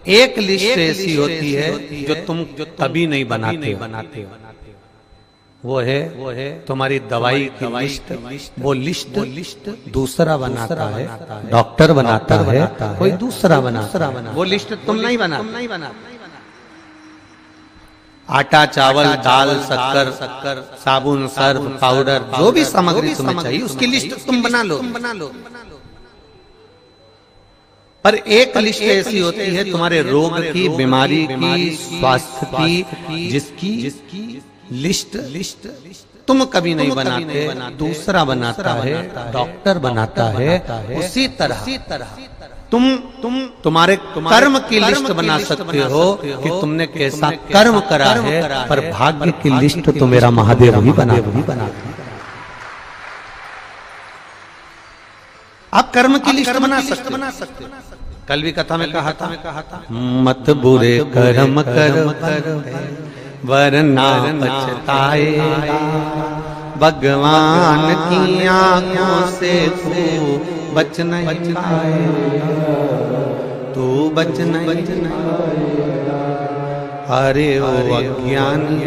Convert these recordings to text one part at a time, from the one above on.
एक लिस्ट ऐसी होती है जो तुम कभी नहीं बनाते हो। वो है तुम्हारी दवाई की लिस्ट। वो लिस्ट दूसरा बनाता है, डॉक्टर बनाता है, कोई दूसरा बनाता है। वो लिस्ट तुम नहीं बना। आटा, चावल, दाल, शक्कर, साबुन, सर्फ, पाउडर, जो भी सामग्री तुम्हें चाहिए उसकी लिस्ट तुम बना लो। पर एक लिस्ट ऐसी होती है तुम्हारे रोग की, बीमारी की, स्वास्थ्य की, जिसकी लिस्ट तुम कभी नहीं बनाते, दूसरा बनाता है, डॉक्टर बनाता है। उसी तरह तुम्हारे कर्म की लिस्ट बना सकते हो कि तुमने कैसा कर्म करा है, पर भाग्य की लिस्ट तो मेरा महादेव ही बना। आप कर्म की लिस्ट बना सकते हो। कल भी कथा में कहा था मत बुरे कर्म कर वरना पछताएगा, भगवान की आंखों से तू बच नहीं पाएगा, तू बच नहीं। अरे ओ अज्ञानी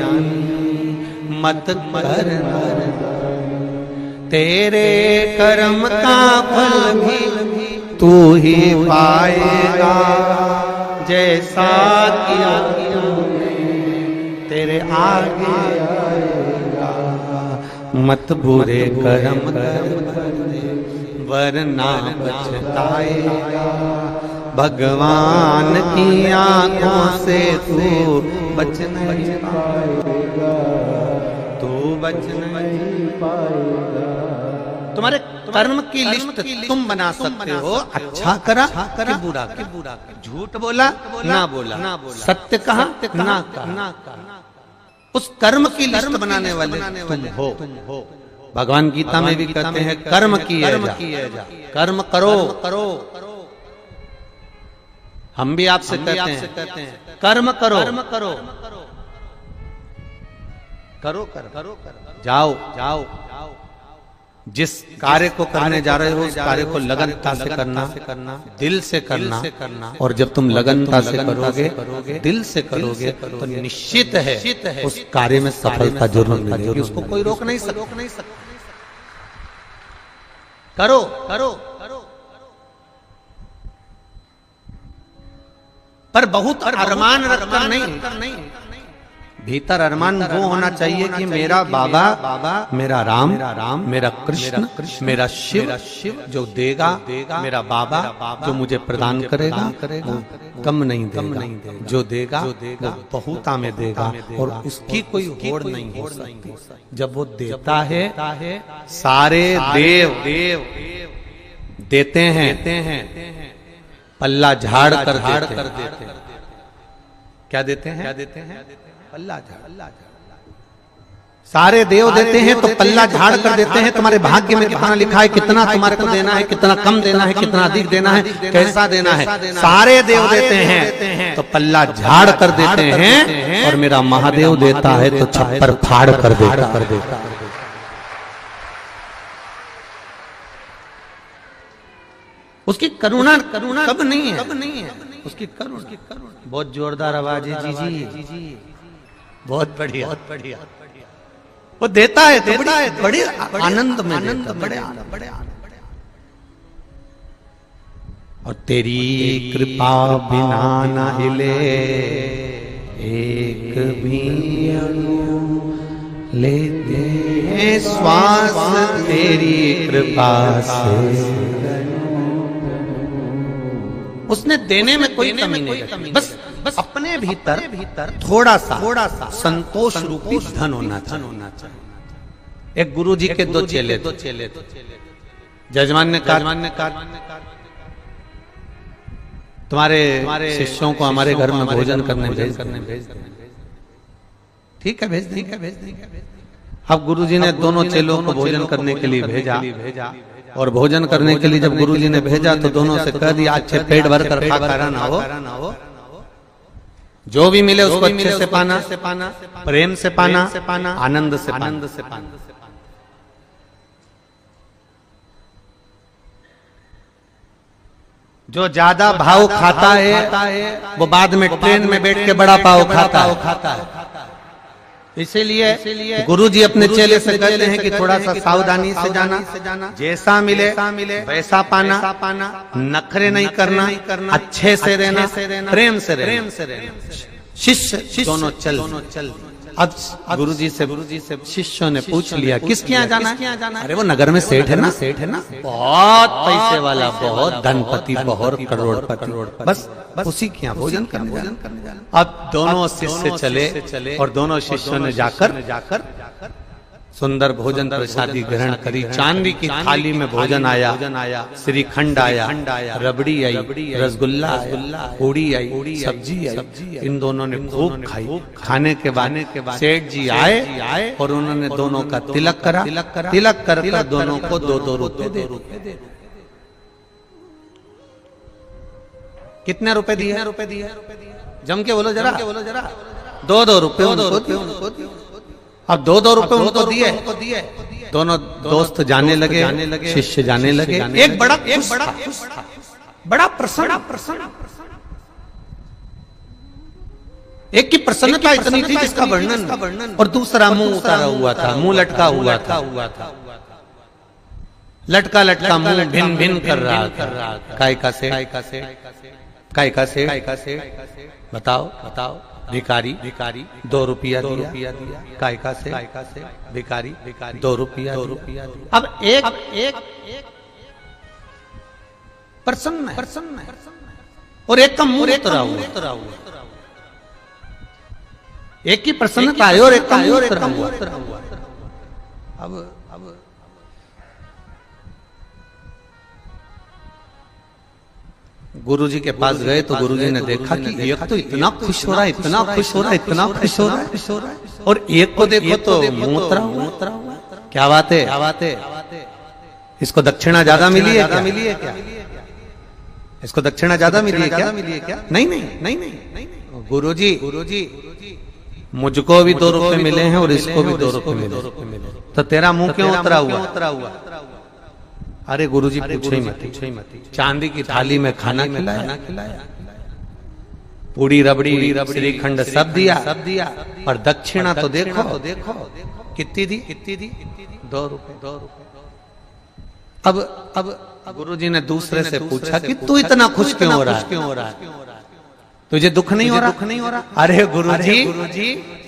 मत कर, तेरे कर्म का फल भी तू ही पाएगा, जैसा किया तेरे आगे आएगा। मत बुरे कर्म कर वरना पछताएगा, भगवान की आंखों से तू बच नहीं पाएगा, तू बच नहीं पाएगा। तुम्हारे कर्म की लिस्ट तुम बना सकते हो। अच्छा करा कि बुरा, झूठ बोला ना बोला, सत्य कहा ना कहा, उस कर्म की लिस्ट बनाने वाले तुम हो। भगवान गीता में भी कहते हैं कर्म किए जा, कर्म करो। हम भी आपसे कहते हैं कर्म करो, करो। जाओ। जिस कार्य को करने जा रहे हो उस कार्य को लगनता से करना, दिल से करना। और जब तुम लगनता से करोगे, दिल से करोगे, तो निश्चित है उस कार्य में सफलता जरूर मिलेगी। उसको कोई रोक नहीं सकता। करो। पर बहुत अरमान रखकर नहीं। भीतर अरमान वो होना चाहिए कि मेरा बाबा, मेरा राम, मेरा कृष्ण, मेरा शिव जो देगा, मेरा बाबा जो मुझे प्रदान करेगा, वो कम नहीं देगा, जो देगा वो बहुता में देगा, और उसकी कोई होड़ नहीं हो सकती। जब वो देता है, सारे देव देते हैं, पल्ला झाड़ कर देते हैं। क्या देते हैं? पल्ला झाड़। सारे देव देते हैं तो पल्ला झाड़ कर देते हैं। तुम्हारे भाग्य में कितना लिखा है, कितना तुम्हारे को देना है, कितना कम देना है, कितना अधिक देना है, कैसा देना है, सारे देव देते हैं तो पल्ला झाड़ कर देते हैं। और मेरा महादेव देता है तो छप्पर फाड़ कर देता। उसकी करुणा कब नहीं है, उसकी करुणा। बहुत जोरदार आवाज है जी। बहुत बढ़िया। वो देता है तो बड़े आनंद में, बड़े आनंद। और तेरी कृपा बिना न हिले एक भी अणु, लेते हैं श्वास तेरी कृपा से। उसने देने में कोई कमी नहीं, बस अपने भीतर थोड़ा सा संतोष रूपी धन होना चाहिए। एक गुरु जी के दो चेले, जजमान ने कहा तुम्हारे शिष्यों को हमारे घर में भोजन करने भेज। ठीक है, भेज देंगे। अब गुरु जी ने दोनों चेलों को भोजन करने के लिए भेजा। और भोजन करने के लिए जब गुरुजी ने भेजा तो दोनों से कह दिया अच्छे पेट भर कर खा कर ना हो, जो भी मिले उसको अच्छे से पाना, प्रेम से पाना, आनंद से पाना। जो ज्यादा भाव खाता है वो बाद में ट्रेन में बैठ के बड़ा पाव खाता है। इसीलिए गुरु जी अपने चेले से कहते हैं कि थोड़ा सा सावधानी से जाना, जैसा मिले वैसा पाना, नखरे नहीं करना, अच्छे से रहना, प्रेम से रहना। शिष्य दोनों चल। अब गुरु जी से शिष्यों ने पूछ लिया किसके यहाँ जाना है? अरे वो नगर में सेठ है ना, बहुत पैसे वाला, बहुत धनपति, बहुत करोड़पति, बस उसी के यहाँ भोजन करने जाना। अब दोनों शिष्य चले और दोनों शिष्यों ने जाकर सुंदर भोजन प्रसादी ग्रहण करी। चांदी की थाली में भोजन आया, श्रीखंड आया, रबड़ी आई, रसगुल्ला आया, पूड़ी आई, सब्जी आई। इन दोनों ने खूब खाई। खाने के बाद सेठ जी आए और उन्होंने दोनों का तिलक करा। तिलक कर दोनों को 2-2 रुपए दे। कितने रुपए दिए? जम के बोलो जरा। 2-2 रुपए उनको दिए। अब 2-2 रुपए उनको दिए। दोनों दोस्त जाने लगे, शिष्य जाने लगे। एक बड़ा प्रसन्न। एक की प्रसन्नता इतनी थी जिसका वर्णन, और दूसरा मुंह उतारा हुआ था, मुंह लटका हुआ था, लटका मुंह भिन कर रहा था। काय का से बताओ। भिखारी 2 रुपया दिया। काय का से भिखारी 2 रुपया। अब एक प्रसन्न है और एक का मुंह उतरा हुआ। एक की प्रसन्नता है और एक का मुंह उतरा हुआ। अब गुरुजी के पास गए तो गुरुजी ने देखा कि एक तो इतना खुश हो रहा है, और एक को देखो तो मुंह उतरा हुआ। क्या बात है? इसको दक्षिणा ज्यादा मिली है क्या? इसको दक्षिणा ज्यादा मिली है क्या? नहीं। गुरुजी मुझको भी 2 रुपए मिले हैं और इसको भी 2 रुपए मिले, तो तेरा मुंह क्यों उतरा हुआ? अरे गुरुजी पूछो ही मत। चांदी की थाली में खाना खिलाया, पूड़ी रबड़ी श्रीखंड सब दिया, और दक्षिणा तो देखो कितनी दी? 2 रुपए। अब गुरुजी ने दूसरे से पूछा कि तू इतना खुश क्यों हो रहा है? तुझे दुख नहीं हो रहा? अरे गुरुजी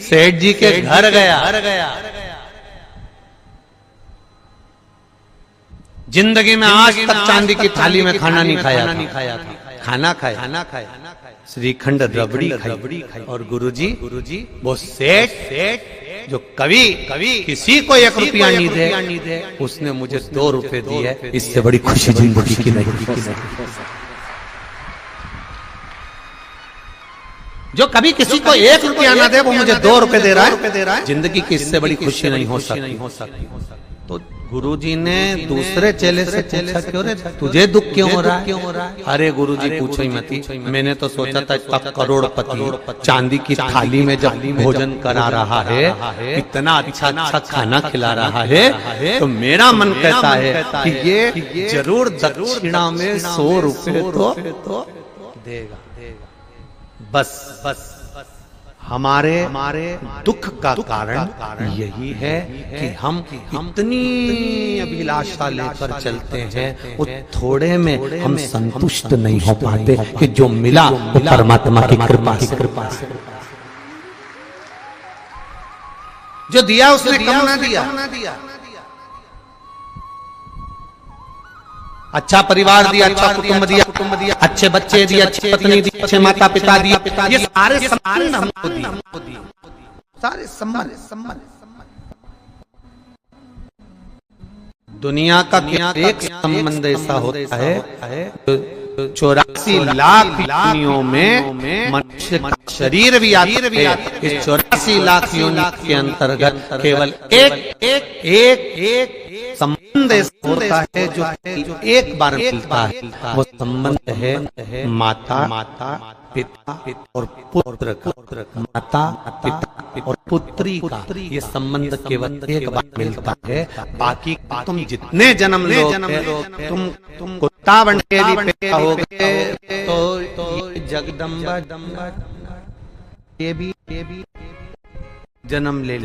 सेठ जी के घर गया। जिंदगी में आज तक चांदी की थाली में खाना नहीं खाया था। खाना खाया, श्रीखंड रबड़ी खाई, और गुरुजी वो सेठ जो कभी किसी को 1 रुपया नहीं दे, उसने मुझे 2 रुपए दिए। इससे बड़ी खुशी जिंदगी की नहीं। जो कभी किसी को 1 रुपया ना दे वो मुझे 2 रुपए दे रहा है। जिंदगी की इससे बड़ी खुशी नहीं हो सकती। तो गुरुजी ने दूसरे चेले से पूछा क्यों रे तुझे दुख क्यों हो रहा है? अरे गुरुजी पूछो ही मत, मैंने तो सोचा था इतना करोड़पति चांदी की थाली में जब भोजन करा रहा है, इतना अच्छा खाना खिला रहा है, तो मेरा मन कहता है कि ये जरूर दक्षिणा में 100 रुपए तो देगा। बस हमारे दुख का कारण यही है कि हम इतनी अभिलाषा लेकर चलते हैं, वो थोड़े में हम संतुष्ट नहीं हो पाते कि जो मिला वो परमात्मा की कृपा से। जो दिया उसने कम ना दिया। अच्छा परिवार दिया, अच्छा कुटुंब दिया, अच्छे बच्चे दिए, अच्छी पत्नी दी, अच्छे माता पिता दिए, ये सारे संबंध हमको दिए, सारे संबंध। दुनिया का एक संबंध ऐसा होता है 84 लाख योनियों में मनुष्य का शरीर भी आता है। इस 84 लाख योनि के अंतर्गत केवल एक ऐसा होता है जो एक बार मिलता है, वो संबंध है माता पिता और पुत्र का। माता पिता और पुत्री का ये संबंध केवल एक बार मिलता है। बाकी तुम जितने जन्म लोगे, तुम कुत्ता बन के भी पैदा होगे तो ये जगदम्बा ये भी जन्म ले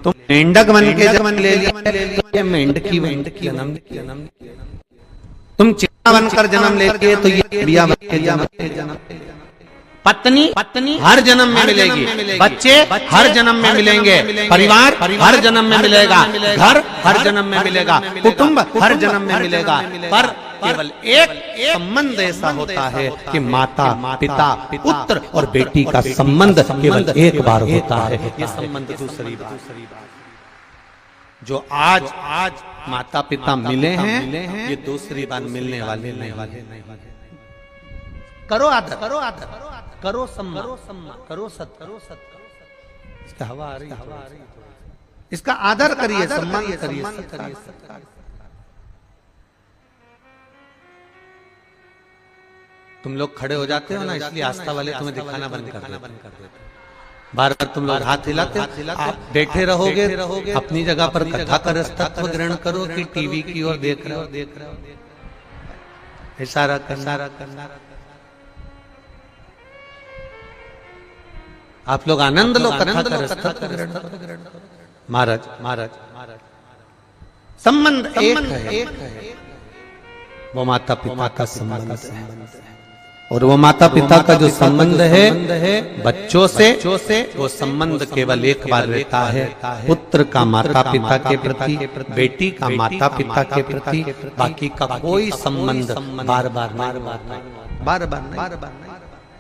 तुम मेंढक बन के जन्म ले लिया, मेंढकी जन्म। तुम चिड़िया बनकर जन्म लेके तो ये चिड़िया बन के जन्म। पत्नी हर जन्म में मिलेगी, बच्चे हर जन्म में मिलेंगे, परिवार हर जन्म में मिलेगा, घर हर जन्म में मिलेगा, कुटुंब हर जन्म में मिलेगा। पर केवल एक संबंध ऐसा होता है कि माता पिता पुत्र और बेटी का संबंध केवल एक बार होता है। ये संबंध दूसरी बार जो आज माता पिता मिले हैं, ये दूसरी बार मिलने वाले नहीं। करो आदर, करो सम्मान, करो सत्कार। इसका हवा आ रही है, इसका आदर करिए, सम्मान करिए, सत्कार। तुम लोग खड़े हो जाते हो ना, इसलिए आस्था वाले तुम्हें दिखाना बंद कर देते। बार बार तुम लोग हाथ हिलाते, आप बैठे रहोगे अपनी जगह पर कथा का रसतत्व ग्रहण करो कि टीवी की ओर देख रहे हो। इशारा करना। आप लोग आनंद लो, कथा का रसतत्व ग्रहण करो। महाराज संबंध एक है, वो माता पिता का संबंध है। और वो माता पिता का जो संबंध है बच्चों से, वो संबंध केवल एक बार रहता है। पुत्र का माता पिता के प्रति, बेटी का माता पिता के प्रति, बाकी का कोई संबंध बार बार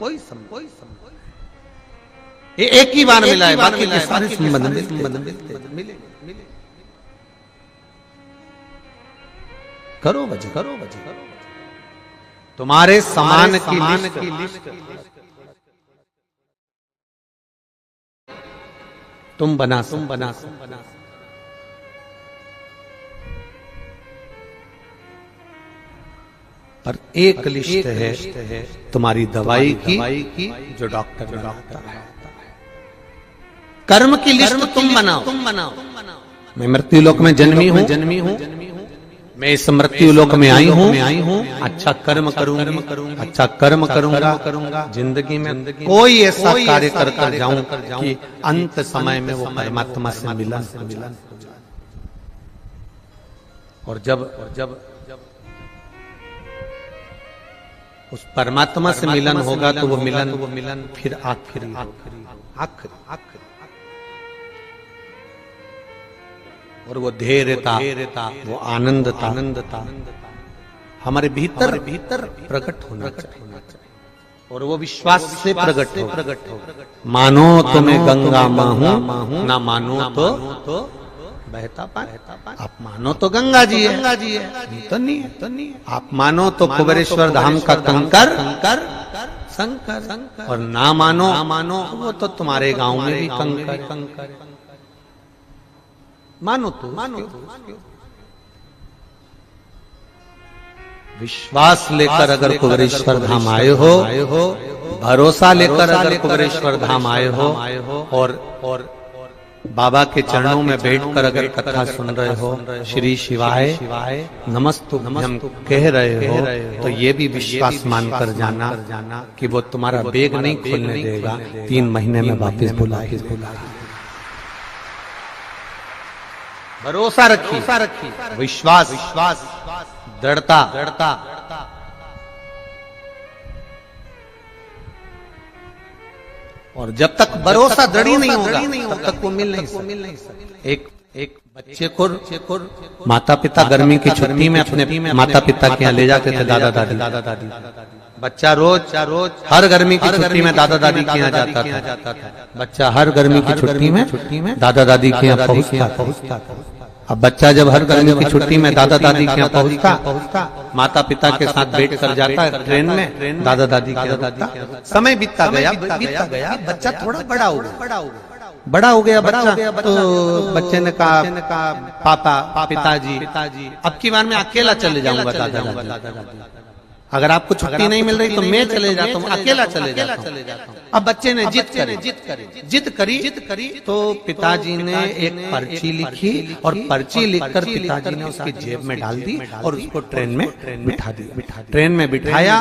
कोई संबंध ये एक ही बार मिला है, बाकी के सारे संबंध मिले। करो वजह तुम्हारे समान की लिस्ट तुम बना। पर एक लिस्ट है तुम्हारी दवाई की जो डॉक्टर बनाता है। कर्म की लिस्ट तुम बनाओ। मैं मृत्यु लोक में जन्मी हूँ, मैं इस मृत्यु लोक में आई हूँ, अच्छा कर्म करूंगा। जिंदगी में कोई ऐसा कार्य कर जाऊं कि अंत समय में वो परमात्मा से मिलन। और जब उस परमात्मा से मिलन होगा तो वो मिलन फिर आखिरी। और वो धैर्यता, वो आनंदता हमारे भीतर प्रकट होना चाहिए। और वो विश्वास से प्रकट हो। मानो तो मैं गंगा माँ हूँ, ना मानो तो बहता पानी। आप मानो तो गंगा जी है, तो नहीं है। आप मानो तो कुबेरेश्वर धाम का कंकर शंकर, और ना मानो वो तो तुम्हारे गांव में भी कंकर। मानो तो विश्वास लेकर अगर कुबेरेश्वर धाम आए हो, भरोसा लेकर अगर कुबेरेश्वर धाम आए हो, और बाबा के चरणों में बैठकर अगर कथा सुन रहे हो, श्री शिवाय नमस्तुभ्यं कह रहे हो, तो ये भी विश्वास मानकर जाना कि वो तुम्हारा बेग नहीं खुलने देगा। 3 महीने में वापस बुलाएगा। भरोसा रखी, विश्वास, दृढ़ता। और जब तक भरोसा दृढ़ नहीं होगा तब तक वो मिल नहीं सकता। एक बच्चे को माता पिता गर्मी की छुट्टी में अपने माता पिता के यहाँ ले जाते थे, दादा दादी। बच्चा रोज हर गर्मी की छुट्टी में दादा दादी के यहाँ जाता था। बच्चा हर गर्मी की छुट्टी में दादा दादी के यहाँ पहुँचता। अब बच्चा जब हर गर्मी की छुट्टी में दादा दादी के यहाँ पहुँचता, माता पिता के साथ बैठ कर जाता है ट्रेन में, दादा दादी के यहाँ। समय बीतता गया, बच्चा थोड़ा बड़ा हो गया। बड़ा हो गया बच्चा, तो बच्चे ने कहा पापा पिताजी अब की बार मैं अकेला चले जाऊंगा दादा, अगर आपको छुट्टी नहीं मिल रही तो मैं चले जाता हूँ, अकेला चले जाता हूँ। अब बच्चे ने जिद करी तो पिताजी ने एक पर्ची लिखी और पर्ची लिखकर पिताजी ने उसकी जेब में डाल दी और उसको ट्रेन में बिठा दिया। ट्रेन में बिठाया,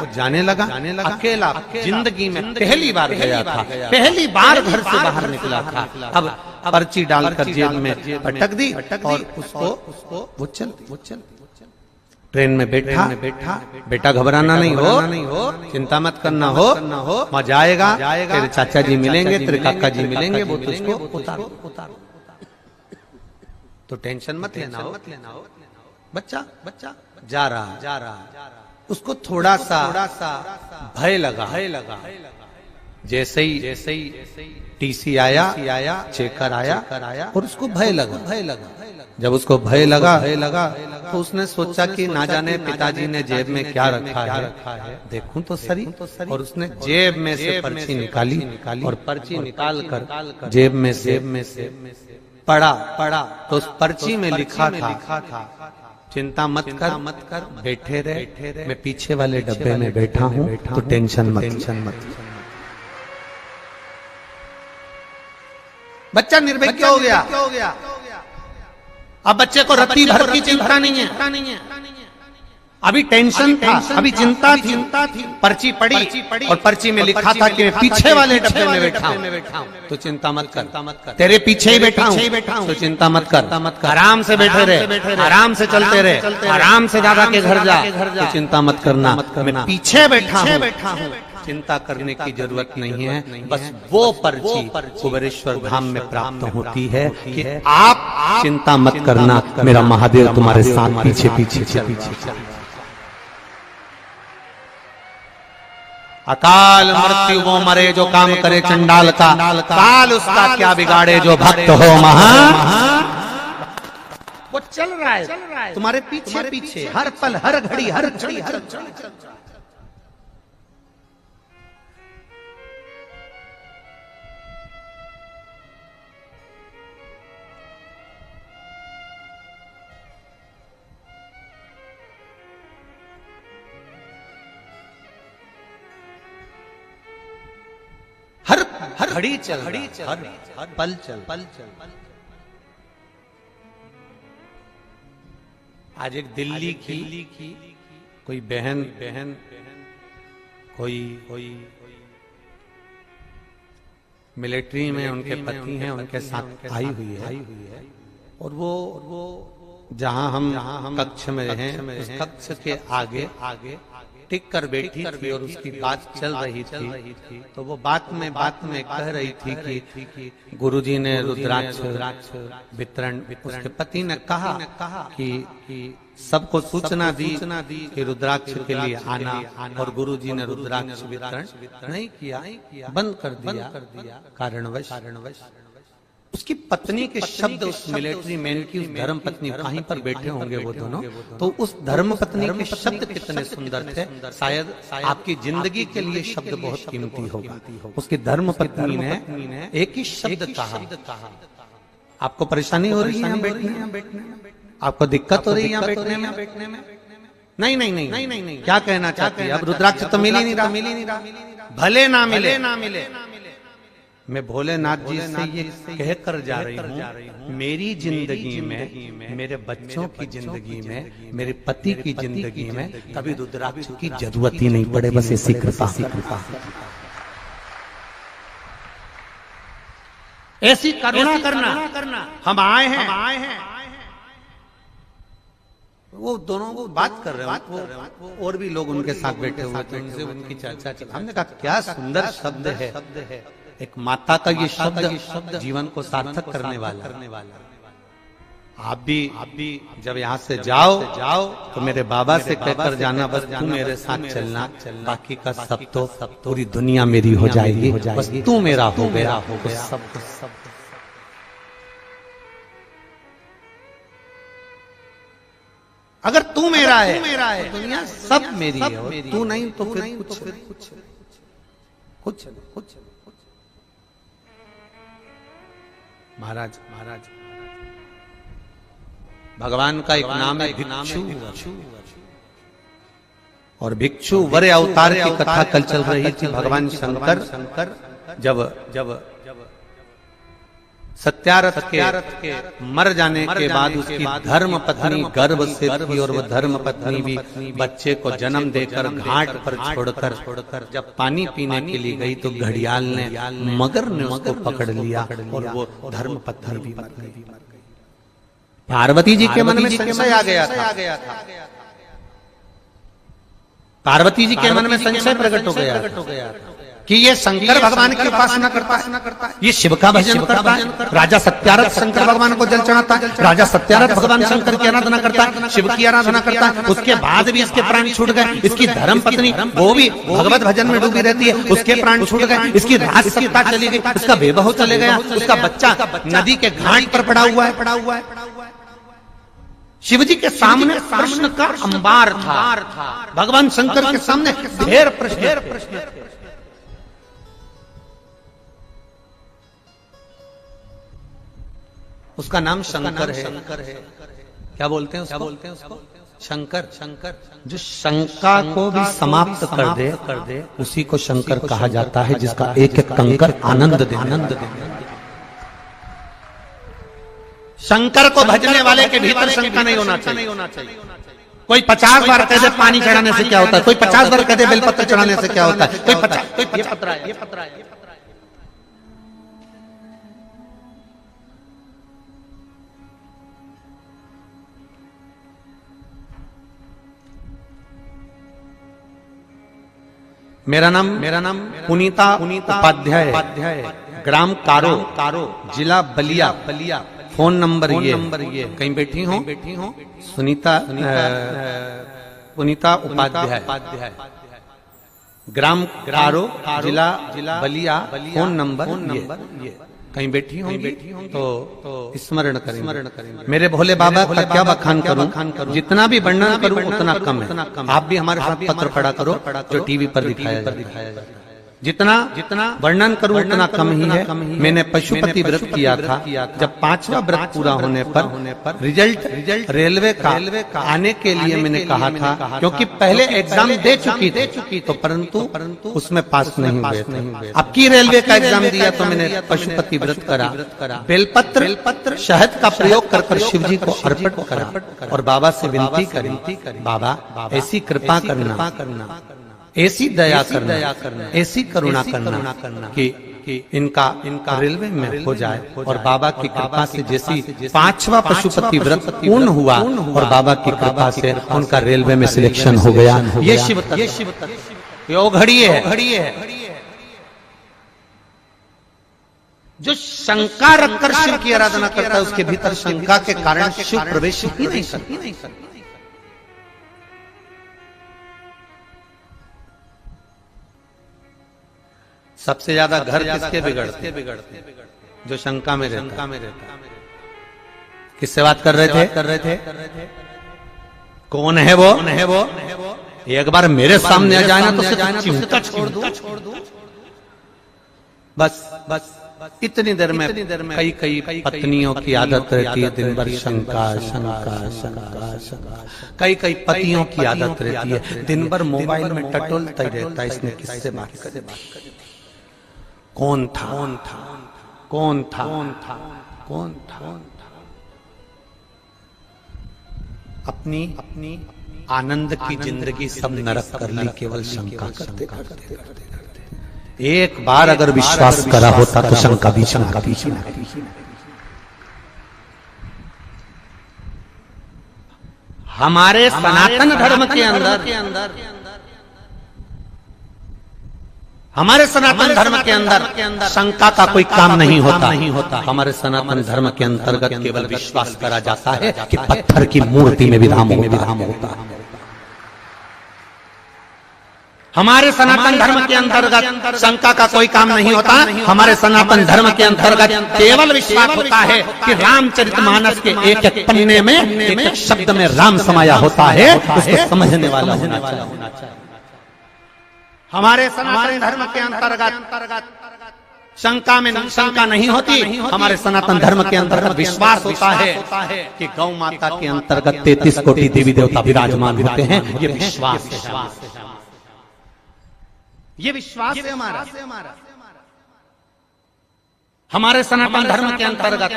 वो जाने लगा अकेला। जिंदगी में पहली बार गया था, पहली बार घर से बाहर निकला था। अब पर्ची डालकर जेब में पटक दी और उसको वो चल ट्रेन में बैठा। बेटा घबराना नहीं हो, चिंता मत करना हो, मजा आएगा, तेरे चाचा जी मिलेंगे, तेरे काका जी मिलेंगे, वो तुझको उतारो। तो टेंशन मत लेना हो। बच्चा जा रहा, उसको थोड़ा सा भय लगा। जैसे ही टीसी आया, चेकर आया और उसको भय लगा। जब उसको भय लगा तो उसने सोचा कि ना जाने पिताजी ने जेब में क्या रखा है, देखूं तो सही। और उसने जेब में से पर्ची निकाली और पर्ची निकाल कर जेब में से पढ़ा तो उस पर्ची में लिखा था चिंता मत कर, बैठे रहे, मैं पीछे वाले डब्बे में बैठा हूँ, तो टेंशन मत। बच्चा निर्भय क्यों हो गया? अब बच्चे को रत्ती भर की चिंता नहीं है, अभी टेंशन था, अभी चिंता थी। पर्ची पढ़ी और पर्ची में लिखा था कि मैं पीछे वाले डब्बे में बैठा हूँ, तो चिंता मत कर, तेरे पीछे ही बैठा हूँ, तो चिंता मत कर, आराम से बैठे रहे, आराम से चलते रहे, आराम से दादा के घर जा, तो चिंता मत करना, मैं पीछे बैठा हूँ, चिंता करने की जरूरत नहीं है। बस वो पर्ची कुबेरेश्वर धाम में प्राप्त होती है कि आप चिंता मत करना, मेरा महादेव तुम्हारे साथ पीछे चल। अकाल मृत्यु वो मरे जो काम करे चंडाल का, काल उसका क्या बिगाड़े जो भक्त हो महा। वो चल रहा है तुम्हारे पीछे हर पल, हर घड़ी, हर घड़ी, हर घड़ी चल, हर पल चल। आज एक दिल्ली की कोई बहन कोई मिलिट्री में उनके पति हैं, उनके साथ आई हुई है और वो जहां हम कक्ष में हैं, उस कक्ष के आगे टिक कर बैठी थी और उसकी बात चल रही थी। तो वो बात में कह रही थी कि गुरुजी ने रुद्राक्ष वितरण, उसके पति ने कहा कि सबको सूचना दी कि रुद्राक्ष के लिए आना, और गुरुजी ने रुद्राक्ष वितरण नहीं किया, बंद कर दिया कारणवश। उसकी पत्नी के शब्द, उस मिलिट्री मैन की उस धर्म पत्नी, कहीं पर बैठे होंगे वो दोनों, तो उस धर्म पत्नी के शब्द कितने सुंदर थे। शायद आपकी जिंदगी के लिए शब्द बहुत कीमती होगा। उसकी धर्म पत्नी ने एक ही शब्द कहा, आपको परेशानी हो रही है यहाँ बैठने में, आपको दिक्कत हो रही है यहाँ बैठने में? नहीं, क्या कहना चाहती है? अब रुद्राक्ष तो मिल ही नहीं रहा, भले ना मिले। मैं भोलेनाथ जी से ये कहकर जा रही हूँ, मेरी जिंदगी में, मेरे बच्चों की जिंदगी में, मेरे पति की जिंदगी में कभी रुद्राक्ष की जरूरत ही नहीं पड़े, बस ऐसी कृपा। ऐसी करुणा करना। हम आए हैं। वो दोनों वो बात कर रहे हैं, और भी लोग उनके साथ बैठे हुए थे, उनसे उनकी चर्चा चल। हमने कहा क्या सुंदर शब्द है, एक माता का ये शब्द जीवन को सार्थक करने वाला। आप भी जब यहाँ से जाओ तो मेरे बाबा से कहकर जाना, बस तू मेरे साथ चलना, बाकी का सब तो पूरी दुनिया मेरी हो जाएगी, बस तू मेरा हो गया सब। अगर तू मेरा है तो दुनिया सब मेरी है, और तू नहीं तो फिर कुछ। महाराज भगवान का एक नाम है भिक्षु, और भिक्षु वर अवतार की कथा कल चल रही थी। भगवान शंकर जब सत्यारथ के मर जाने के बाद उसकी धर्म पत्नी गर्भ से थी, और वह धर्म पत्नी भी बच्चे को जन्म देकर घाट पर छोड़कर जब पानी पीने के लिए गई तो घड़ियाल ने मगर ने उसको पकड़ लिया और वो धर्म पत्नी भी मर गई। पार्वती जी के मन में संशय आ गया था। पार्वती जी के मन में संशय प्रकट हो गया कि ये शंकर भगवान की उपासना करता है, ये शिव का भजन करता है। राजा सत्यारथ शंकर भगवान को जल चढ़ाता है, राजा सत्यारथ भगवान शंकर की आराधना करता है, शिव की आराधना करता है। उसके बाद भी इसके प्राण छूट गए। इसकी धर्म पत्नी वो भी भगवत भजन में डूबी रहती है, उसके प्राण छूट गए। इसकी राज सत्ता चली गई, उसका बेबहू चले गया, उसका बच्चा नदी के घाट पर पड़ा हुआ है। शिवजी के सामने प्रश्न का अंबार था, भगवान शंकर के सामने ढेर प्रश्न। उसका नाम शंकर है। क्या बोलते हैं उसको? शंकर। जो शंका को भी समाप्त कर दे उसी को शंकर कहा जाता है, जिसका एक एक कंकर आनंद दे। शंकर को भजने वाले के भीतर शंका नहीं होना चाहिए। कोई 50 बार कह दे पानी चढ़ाने से क्या होता है, कोई 50 बार कह दे बेलपत्र चढ़ाने से क्या होता है, कोई 50 ये पत्र है। मेरा नाम पुनीता उपाध्याय, ग्राम कारो, जिला बलिया। फोन नंबर ये कहीं बैठी हो पुनीता उपाध्याय, ग्राम कारो, जिला बलिया। फोन नंबर ये कहीं बैठी हो तो स्मरण करें। मेरे भोले बाबा का क्या बखान करूं, जितना भी वर्णन करूं उतना कम है। आप भी हमारे साथ पत्र पढ़ा करो जो टीवी पर दिखाया जाता है। जितना वर्णन करूं उतना कम ही है। मैंने पशुपति व्रत किया था। जब 5वां व्रत पूरा होने पर रिजल्ट रेलवे का आने के लिए मैंने कहा था, क्योंकि पहले एग्जाम दे चुकी थी तो परंतु उसमें पास नहीं हुए थे। अब की रेलवे का एग्जाम दिया तो मैंने पशुपति व्रत करा, बेलपत्र शहद का प्रयोग कर शिव जी को अर्पण करा और बाबा से विनती करी, बाबा ऐसी कृपा करना, ऐसी दया करना, ऐसी करुणा करना कि इनका रेलवे में हो जाए। और बाबा की कृपा से जैसी 5वां पशुपति व्रत पूर्ण हुआ और बाबा की कृपा से उनका रेलवे में सिलेक्शन हो गया। ये शिव घड़ी है जो शंका रखकर शिव की आराधना करता है, उसके भीतर शंका के कारण शिव प्रवेश ही नहीं करता। सबसे ज्यादा घर किसके बिगड़ते? जो शंका में रहता। किससे बात कर रहे थे? कौन है वो? एक बार मेरे सामने आ जाए ना तो चिंता छोड़ दो। बस इतनी देर में कई पत्नियों की आदत रहती है दिन भर शंका। कई पतियों की आदत रहती है दिन भर मोबाइल में टटोलता ही रहता है, इसने किससे बात कर, कौन था। अपनी आनंद की जिंदगी सब नरक कर ली केवल शंका करते। एक बार अगर विश्वास करा होता तो शंका भी हमारे सनातन धर्म के अंदर शंका का कोई काम नहीं होता। हमारे सनातन धर्म के अंतर्गत केवल विश्वास करा जाता है कि पत्थर की मूर्ति में विधाम होता है। हमारे सनातन धर्म के अंतर्गत शंका का कोई काम नहीं होता। हमारे सनातन धर्म के अंतर्गत केवल विश्वास होता है कि रामचरितमानस के एक एक पन्ने में एक शब्द में राम समाया होता है, उसको समझने वाला होना चाहिए। हमारे सनातन धर्म के अंतर्गत शंका में शंका नहीं होती। हमारे सनातन धर्म के अंतर्गत विश्वास होता है कि गौ माता के अंतर्गत 33 कोटि देवी देवता विराजमान होते हैं। ये विश्वास है, ये विश्वास है हमारा। हमारे सनातन धर्म के अंतर्गत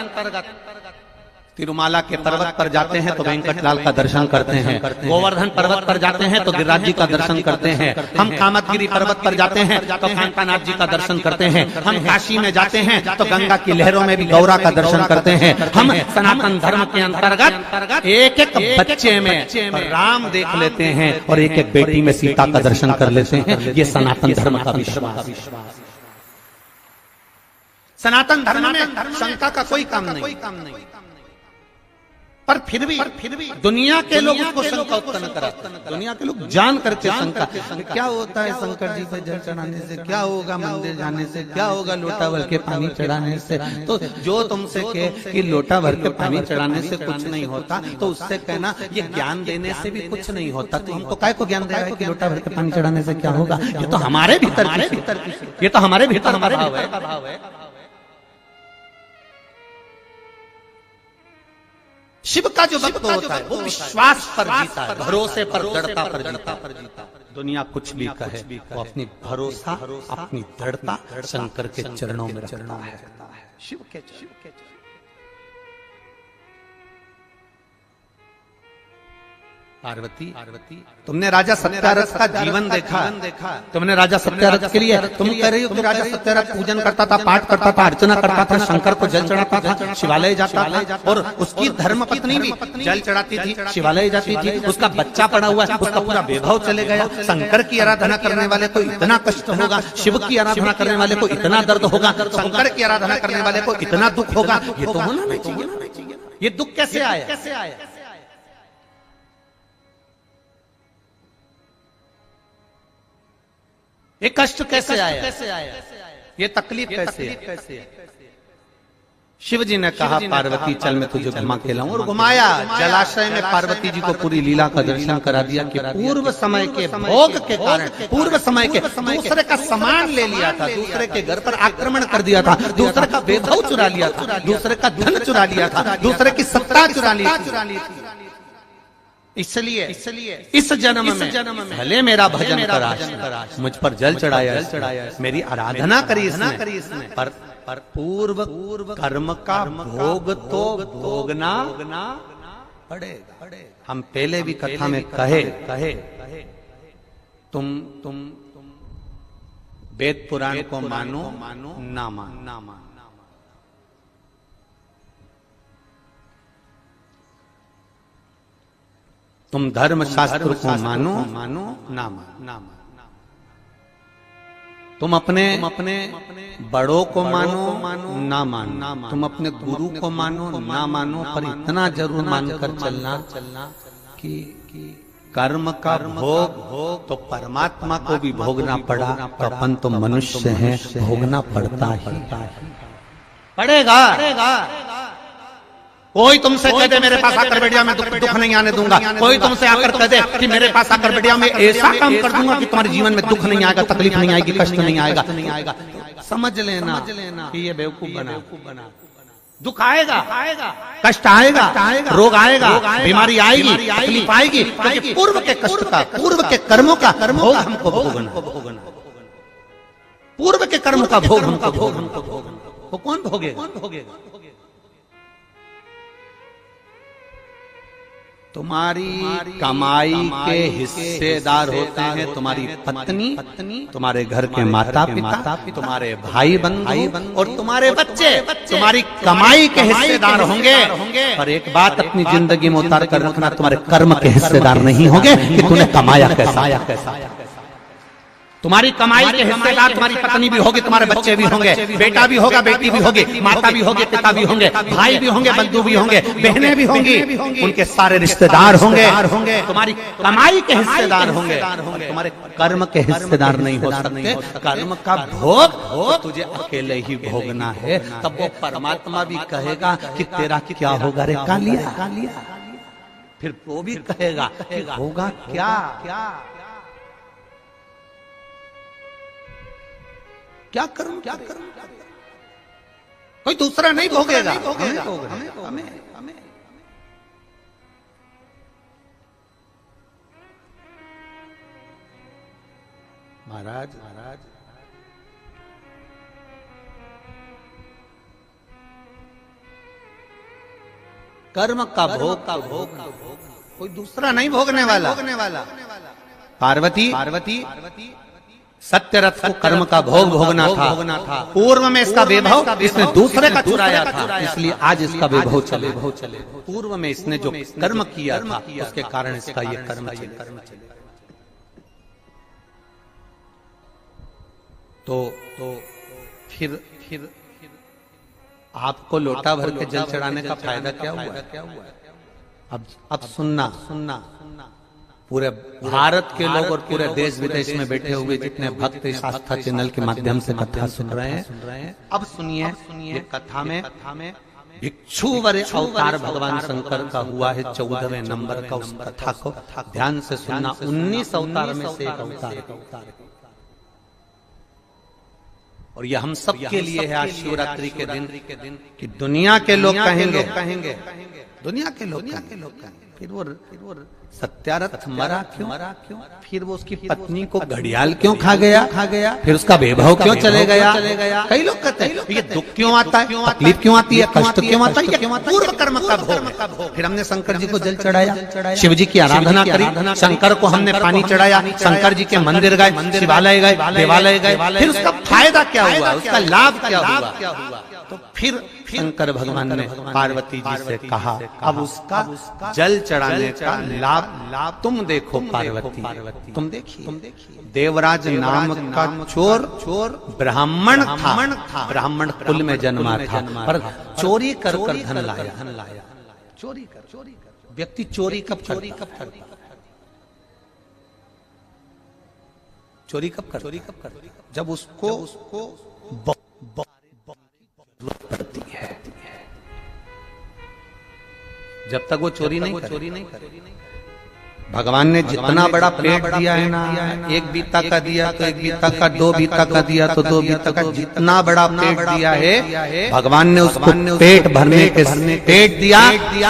तिरुमाला के पर्वत पर जाते हैं तो वेंकटलाल का दर्शन करते हैं, गोवर्धन पर्वत पर जाते हैं तो गिरिराज जी का दर्शन करते हैं, हम कामतगिरी पर्वत पर जाते हैं तो कांतानाथ जी का दर्शन करते हैं, हम काशी में जाते हैं तो गंगा की लहरों में भी गौरा का दर्शन करते हैं। हम सनातन धर्म के अंतर्गत एक एक बच्चे में राम देख लेते हैं और एक एक बेटी में सीता का दर्शन कर लेते हैं। ये सनातन धर्म का विश्वास। सनातन धर्म में शंका का कोई काम नहीं, पर फिर भी दुनिया के लोग उसको शंका उत्पन्न कराते हैं। दुनिया के लोग जान करके शंका, क्या होता है शंकर जी पे जल चढ़ाने से, क्या होगा मंदिर जाने से, क्या होगा लोटा भर के पानी चढ़ाने से। तो जो तुमसे कहे कि लोटा भर के पानी चढ़ाने से कुछ नहीं होता तो उससे कहना ये ज्ञान देने से भी कुछ नहीं होता। तो हमको काय को ज्ञान दे रहा है कि लोटा भर के पानी चढ़ाने से क्या होगा? ये तो हमारे भीतर, ये तो हमारे भीतर हमारे भाव है। शिव का जो भक्त होता है वो विश्वास पर जीता है, भरोसे पर, दृढ़ता पर जीता। दुनिया कुछ भी कहे वो अपनी भरोसा, अपनी दृढ़ता शंकर के चरणों में रखता है, शिव के पार्वती, तुमने राजा सत्यारथ का जीवन देखा, तुमने राजा सत्यारथ के लिए तुम कह रही हो कि राजा सत्यारथ पूजन करता था, पाठ करता था, अर्चना करता था, शंकर को जल चढ़ाता था, शिवालय जाता था, और उसकी धर्म पत्नी भी जल चढ़ाती थी, शिवालय जाती थी, उसका बच्चा पड़ा हुआ है, उसका पूरा वैभव चले गया। शंकर की आराधना करने वाले को इतना कष्ट होगा, शिव की आराधना करने वाले को इतना दर्द होगा, शंकर की आराधना करने वाले को इतना दुख होगा। ये तो होना नहीं चाहिए। ये दुख कैसे आया? ये कष्ट कैसे आया? ये तकलीफ कैसे है? शिव जी ने कहा पार्वती चल मैं तुझे घुमा के लाऊं, और घुमाया। जलाशय में पार्वती जी को पूरी लीला का दर्शन करा दिया कि पूर्व समय के भोग के कारण, पूर्व समय के दूसरे का सामान ले लिया था, दूसरे के घर पर आक्रमण कर दिया था, दूसरे का वैभव चुरा लिया था, दूसरे का धन चुरा लिया था, दूसरे की सत्ता चुरा ली थी। इसलिए इस जन्म में भले मेरा भजन करा, मुझ पर जल चढ़ाया, मेरी आराधना करी इसने, पर पूर्व कर्म का भोग तो भोगना पड़ेगा। हम पहले भी कथा में कहे तुम वेद पुराण को मानो ना मानो, तुम धर्म शास्त्र को मानो ना मानो, तुम अपने बड़ों को मानो ना मानो, तुम अपने गुरु को मानो ना मानो, पर इतना जरूर मानकर चलना कि कर्म का भोग तो परमात्मा को भी भोगना पड़ा, तो अपन तो मनुष्य हैं, भोगना पड़ता ही पड़ेगा। कोई तुमसे कह दे मेरे पास आकर बैठ जा, मैं दुख नहीं आने दूंगा। कोई तुमसे आकर कह दे कि मेरे पास आकर बैठ जा, मैं ऐसा काम कर दूंगा कि तुम्हारे जीवन में दुख नहीं आएगा, तकलीफ नहीं आएगी, कष्ट नहीं आएगा। समझ लेना कि ये बेवकूफ बना। दुख आएगा, कष्ट आएगा, रोग आएगा, बीमारी आएगी, तकलीफ आएगी, क्योंकि पूर्व के कष्ट का, पूर्व के कर्मों का भोग हमको भोगना। पूर्व के कर्म का भोग हमको भोगना। वो कौन भोगेगा? तुम्हारी कमाई के हिस्सेदार होते हैं तुम्हारी पत्नी, तुम्हारे घर के माता पिता, तुम्हारे भाई बंधु और तुम्हारे बच्चे तुम्हारी कमाई के हिस्सेदार होंगे। पर एक बात अपनी जिंदगी में उतार कर रखना, तुम्हारे कर्म के हिस्सेदार नहीं होंगे कि तूने कमाया कैसा। तुम्हारी कमाई के हिस्सेदार तुम्हारी पत्नी भी होगी, तुम्हारे बच्चे भी होंगे, बेटा भी होगा, बेटी भी होगी, माता भी होगी, पिता भी होंगे, भाई भी होंगे, बंधु भी होंगे, बहनें भी होंगी, उनके सारे रिश्तेदार होंगे, तुम्हारी कमाई के हिस्सेदार होंगे, तुम्हारे कर्म के हिस्सेदार नहीं हो सकते। कर्म का भोग तुझे अकेले ही भोगना है। तब वो परमात्मा भी कहेगा कि तेरा क्या होगा रे कालिया, फिर वो भी कहेगा होगा क्या क्या कर्म, क्या कर्म, कोई दूसरा नहीं भोगेगा, हमें। महाराज कर्म का भोग कोई दूसरा नहीं भोगने वाला। पार्वती सत्य रथ को कर्म का भोग भोगना था। पूर्व में इसका वैभव इसने दूसरे का चुराया था, इसलिए आज इसका वैभव चले। पूर्व में इसने जो कर्म किया था उसके कारण इसका ये कर्म चले। तो फिर आपको लोटा भर के जल चढ़ाने का फायदा क्या हुआ? अब सुनना पूरे भारत के लोग और पूरे देश विदेश में बैठे हुए जितने भक्त इस आस्था चैनल के माध्यम से कथा सुन रहे हैं, अब सुनिए ये कथा में भिक्षुवर अवतार भगवान शंकर का हुआ है 14वें नंबर का। उस कथा को ध्यान से सुनना। 19 अवतार में से एक अवतार और यह हम सब के लिए है आज शिवरात्रि के दिन कि दुनिया के लोग कहेंगे, दुनिया के लोग फिर वो सत्यारथ मरा क्यों? फिर वो उसकी पत्नी को घड़ियाल क्यों खा गया? फिर उसका वैभव क्यों चले गया? कई लोग कहते हैं ये दुख क्यों आता है, तकलीफ क्यों आती है, कष्ट क्यों आता है? पूर्व कर्म का भोग। फिर हमने शंकर जी को जल चढ़ाया, शिव जी की आराधना करी, शंकर को हमने पानी चढ़ाया, शंकर जी के मंदिर गए, शिवालय गए, देवालय गए। फिर उसका फायदा क्या हुआ, उसका लाभ क्या हुआ? तो फिर शंकर भगवान ने पार्वती जी से कहा अब उसका जल चढ़ाने का लाभ तुम देखो पार्वती, तुम देखिए। देवराज नाम का चोर ब्राह्मण था, ब्राह्मण कुल में जन्मा था, पर चोरी कर धन लाया। चोरी कर व्यक्ति चोरी कब करता? चोरी कब करता? जब उसको पड़ती है। जब तक वो चोरी नहीं करे। भगवान ने जितना बड़ा पेट दिया है ना, एक बीता का दिया तो एक बीता का, 2 बीता का दिया तो 2 बीता का, जितना बड़ा पेट दिया है भगवान ने उसको पेट भरने के पेट दिया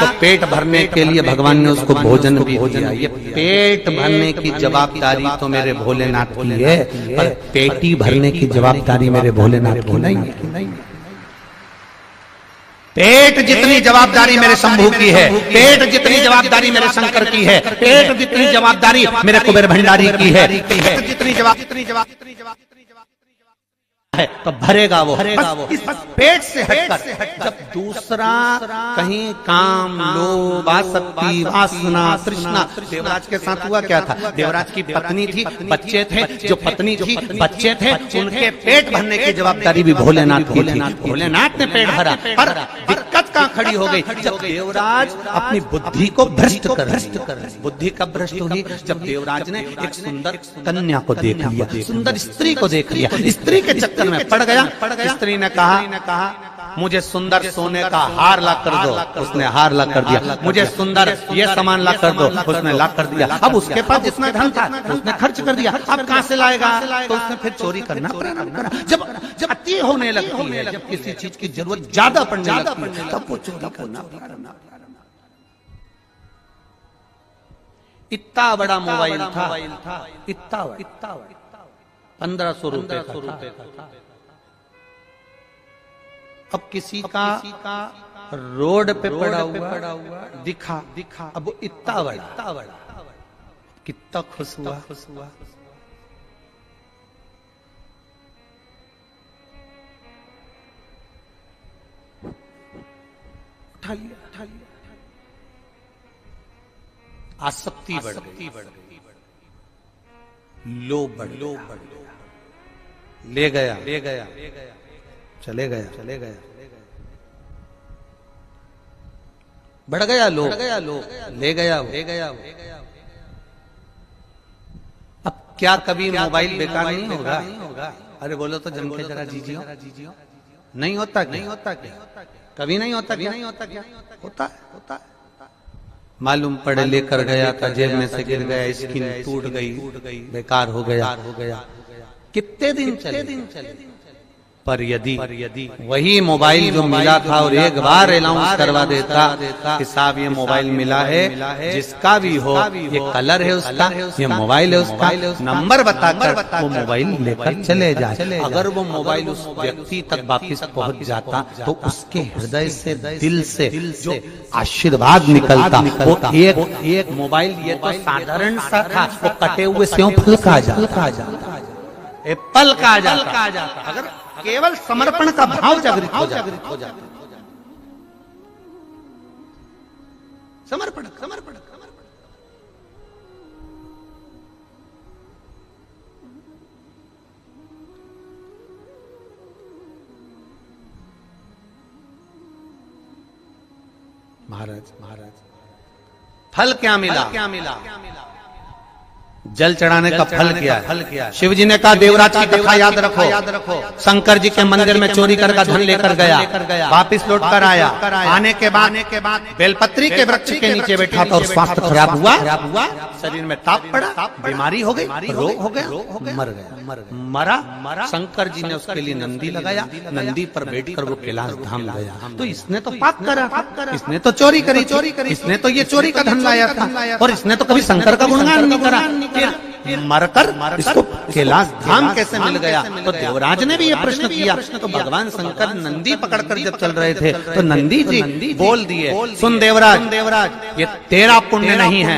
तो पेट भरने के लिए भगवान ने उसको भोजन भी दिया। ये पेट भरने की जवाबदारी तो मेरे भोलेनाथ की है, पर पेटी भरने की जवाबदारी मेरे भोलेनाथ की नहीं है। पेट जितनी जवाबदारी मेरे शंभू की है, पेट जितनी जवाबदारी मेरे शंकर की है, पेट जितनी जवाबदारी मेरे कुबेर भंडारी की है, पेट जितनी जवाबदारी है तो भरेगा वो। इस पेट से हटकर जब दूसरा कहीं काम, लोभ, आसक्ति, वासना, तृष्णा, देवराज के साथ हुआ क्या था? देवराज की पत्नी थी, बच्चे थे, जो पत्नी थी, बच्चे थे, उनके पेट भरने की जवाबदारी भी भोलेनाथ की थी। भोलेनाथ ने पेट भरा, पर दिक्कत कहाँ खड़ी हो गई? जब देवराज अपनी बुद्धि को भ्रष्ट कर, बुद्धि कब भ्रष्ट हुई? जब देवराज ने एक सुंदर कन्या को देख लिया, सुंदर स्त्री को देख लिया, स्त्री के चक्कर में पड़ गया। स्त्री ने कहा मुझे सुंदर सोने का हार ला कर दो, उसने हार ला कर दिया। मुझे सुंदर ये सामान ला कर दो, उसने ला कर दिया। अब उसके पास जितना धन था उसने खर्च कर दिया, अब कहां से लाएगा? तो उसने फिर चोरी करना प्रारंभ करा। जब अति होने लगती है, जब किसी चीज की जरूरत ज्यादा पड़ने लगती है, तब वो चोरी करना प्रारंभ। इतना बड़ा मोबाइल था, इतना 1500 रुपए का था। अब किसी का रोड पे पड़ा हुआ दिखा, अब वो इतना बड़ा, कितना खुश हुआ। उठा लिया। आसक्ति बढ़ गई, लोभ बढ़ गया, ले गया, चले गया, बढ़ गया लोग, ले गया। अब क्या कभी मोबाइल बेकार नहीं होगा? अरे बोलो तो जम के जरा जीजियो। नहीं होता क्या? कभी नहीं होता क्या? होता है। मालूम पड़े लेकर गया था, जेब में से गिर गया, स्क्रीन टूट गई, बेकार हो गया। कितने दिन चले। पर यदि वही मोबाइल जो मिला था और एक बार अनाउंस करवा देता कि साहब ये मोबाइल मिला है, जिसका भी हो, ये कलर है उसका, ये मोबाइल है उसका, नंबर बताकर वो मोबाइल लेकर चले जाए। अगर वो मोबाइल उस व्यक्ति तक वापिस पहुंच जाता तो उसके हृदय से, दिल से जो आशीर्वाद निकलता, वो एक मोबाइल ये तो साधारण सा था, वो कटे हुए सेव फल का आ जाता, एप्पल का आ जाता। अगर केवल समर्पण का भाव जागृत हो जाता। समर्पण महाराज फल क्या मिला? जल चढ़ाने का फल क्या है? शिव जी ने कहा देवराज की कथा याद रखो। शंकर जी के मंदिर में चोरी कर धन लेकर गया, वापिस लौट कर आया। आने के बाद बेलपत्री के वृक्ष के नीचे बैठा था और स्वास्थ्य खराब हुआ, शरीर में ताप पड़ा, बीमारी हो गई, रोग हो गया, मरा। शंकर जी ने उसके लिए नंदी लगाया, नंदी पर बैठकर वो कैलाश धाम गया। तो इसने तो पाप करा, इसने तो चोरी करी, इसने तो ये चोरी का धन लाया था, और इसने तो कभी शंकर का गुणगान नहीं करा। मरकर इसको कैलाश धाम कैसे मिल गया? तो देवराज ने भी ये प्रश्न किया। तो भगवान शंकर नंदी पकड़कर जब चल रहे थे तो नंदी जी बोल दिए, सुन देवराज, ये तेरा पुण्य नहीं है,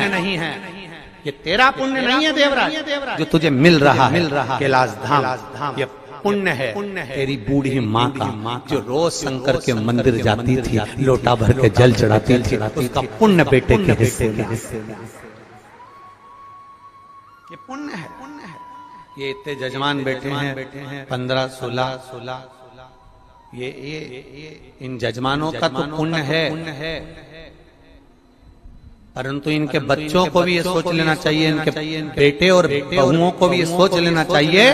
ये तेरा पुण्य नहीं है देवराज, जो तुझे मिल रहा है कैलाश धाम, ये पुण्य है तेरी बूढ़ी माँ का, जो रोज शंकर के मंदिर जाती थी, लोटा भर के जल चढ़ाती थी, उसका पुण्य बेटे के हिस्से में। ये पुण्य है। ये इतने जजमान बैठे हैं 15-16, ये इन जजमानों का तो पुण्य है, परंतु इनके बच्चों को भी ये सोच लेना चाहिए, इनके बेटे और बहुओं को भी ये सोच लेना चाहिए।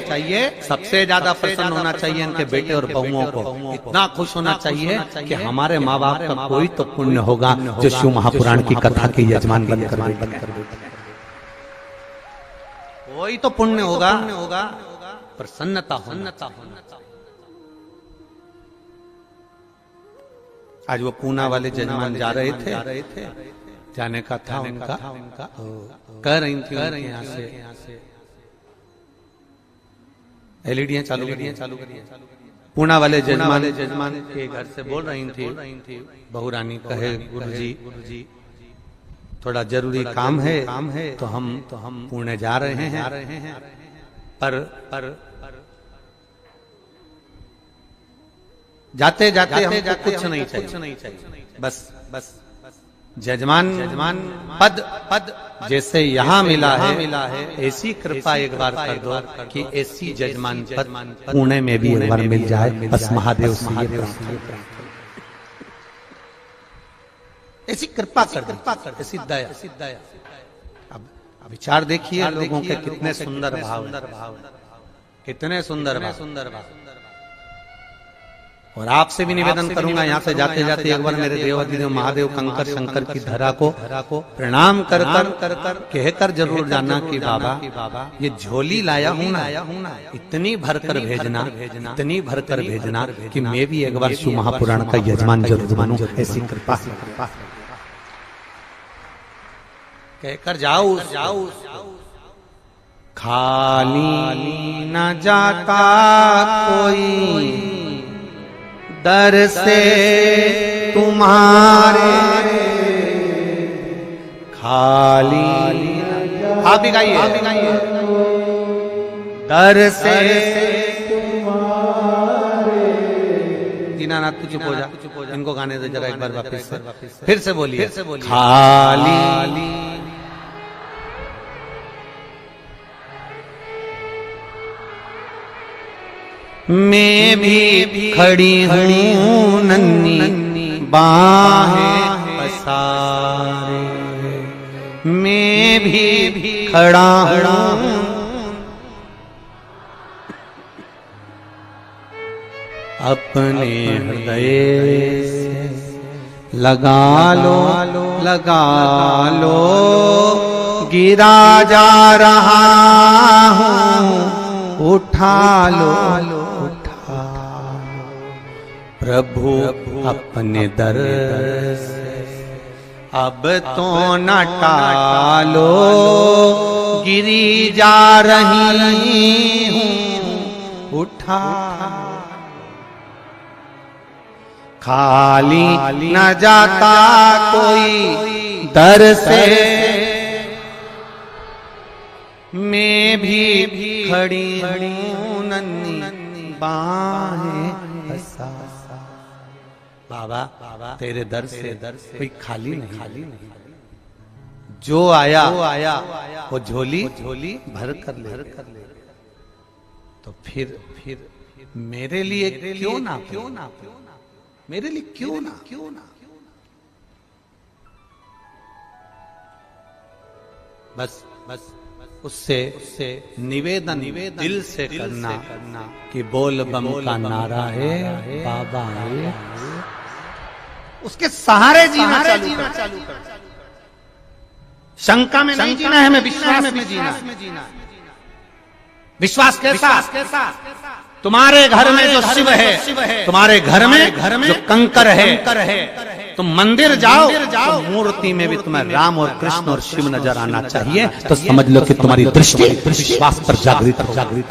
सबसे ज्यादा प्रसन्न होना चाहिए इनके बेटे और बहुओं को, इतना खुश होना चाहिए कि हमारे माँ बाप का कोई तो पुण्य होगा जो शिव महापुराण की कथा के यजमान बनकर कोई तो पुण्य होगा। प्रसन्नता होना। आज वो पूना वाले जजमान जा रहे थे, जाने का था उनका, कह रही थी यहाँ से एलईडी चालू करिए। पूना वाले जजमान के घर से बोल रही थी, बहू रानी कहे गुरुजी थोड़ा जरूरी काम है, तो हम पुणे जा रहे हैं, पर जाते हमको कुछ नहीं चाहिए, बस जजमान पद जैसे यहाँ मिला है, ऐसी कृपा एक बार कर दो कि ऐसी जजमान पद पुणे में भी एक बार मिल जाए। बस महादेव ऐसी कृपा कर, ऐसी दया। अब विचार देखिए लोगों के कितने सुंदर भाव, कितने सुंदर भाव। और आपसे भी निवेदन करूंगा यहाँ से जाते जाते एक बार मेरे देवाधिदेव महादेव कंकर शंकर की धरा को प्रणाम कर कहकर जरूर जाना कि बाबा ये झोली लाया हूँ ना, इतनी भरकर भेजना कि मैं भी एक बार शिव महापुराण का यजमान जरूर बनूं। ऐसी कृपा कहकर जाओ। खाली न जाता कोई दर से तुम्हारे, खाली आप भी गाइए। दर से दीनानाथ तू चुप हो जा, इनको गाने दे जरा एक बार वापस से, फिर से बोलिए। खाली मैं भी खड़ी हूँ नन्ही बाहें पसारे, मैं भी खड़ा हूँ अपने हृदय से लगा लो गिरा जा रहा हूँ उठा लो, उठा प्रभु अपने दर से अब तो न टालो, गिरी जा रही हूँ उठा। खाली न जाता कोई दर से, मैं भी खड़ी हूँ नन्ही बाहें फंसा। बाबा तेरे दर से कोई खाली नहीं, जो आया वो झोली भर कर ले। तो फिर मेरे लिए क्यों ना, मेरे लिए क्यों ना। बस उससे निवेदन दिल से करना कि बोल बम का नारा है बाबा है। उसके सहारे जीना चालू कर। शंका में नहीं जीना है, हमें विश्वास में जीना है। विश्वास कैसा? तुम्हारे घर में जो शिव है, तुम्हारे घर में जो कंकर है, तुम मंदिर जाओ तो मूर्ति में भी तुम्हें राम और कृष्ण और शिव नजर आना चाहिए। तो समझ लो कि तुम्हारी दृष्टि विश्वास पर जागृत हो गई।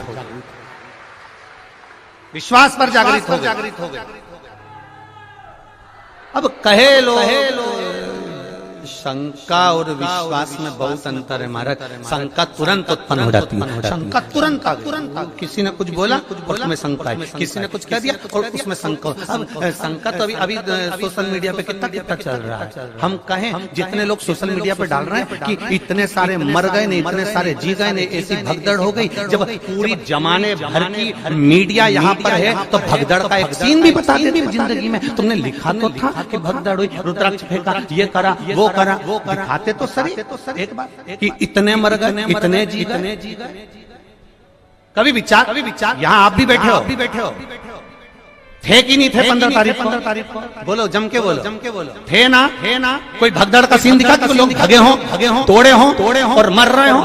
विश्वास पर जागृत हो गई। अब कहे लो शंका और विश्वास में बहुत अंतर है महाराज। शंका तुरंत उत्पन्न हो जाती है, शंका तुरंत किसी ने कुछ बोला और उसमें शंका है, किसी ने कुछ कह दिया और उसमें शंका। अब शंका तो अभी सोशल मीडिया पे कितना चल रहा है। हम कहें जितने लोग सोशल मीडिया पे डाल रहे हैं कि इतने सारे मर गए नहीं, इतने सारे जी गए नहीं, ऐसी भगदड़ हो गई। जब पूरी जमाने भर की मीडिया यहाँ पर है तो भगदड़ का एक सीन भी बता देती जिंदगी में। तुमने लिखा तो था कि भगदड़ हुई, रुद्राक्ष फेंका, ये करा वो करा, दिखाते तो सही एक बार कि इतने मर गए, इतने जी गए। कभी विचार यहाँ आप भी बैठे हो, थे कि नहीं थे 15 तारीख को? बोलो, जम के बोलो। थे ना? कोई भगदड़ का सीन दिखा कि लोग भगे हो, तोड़े हो और मर रहे हो?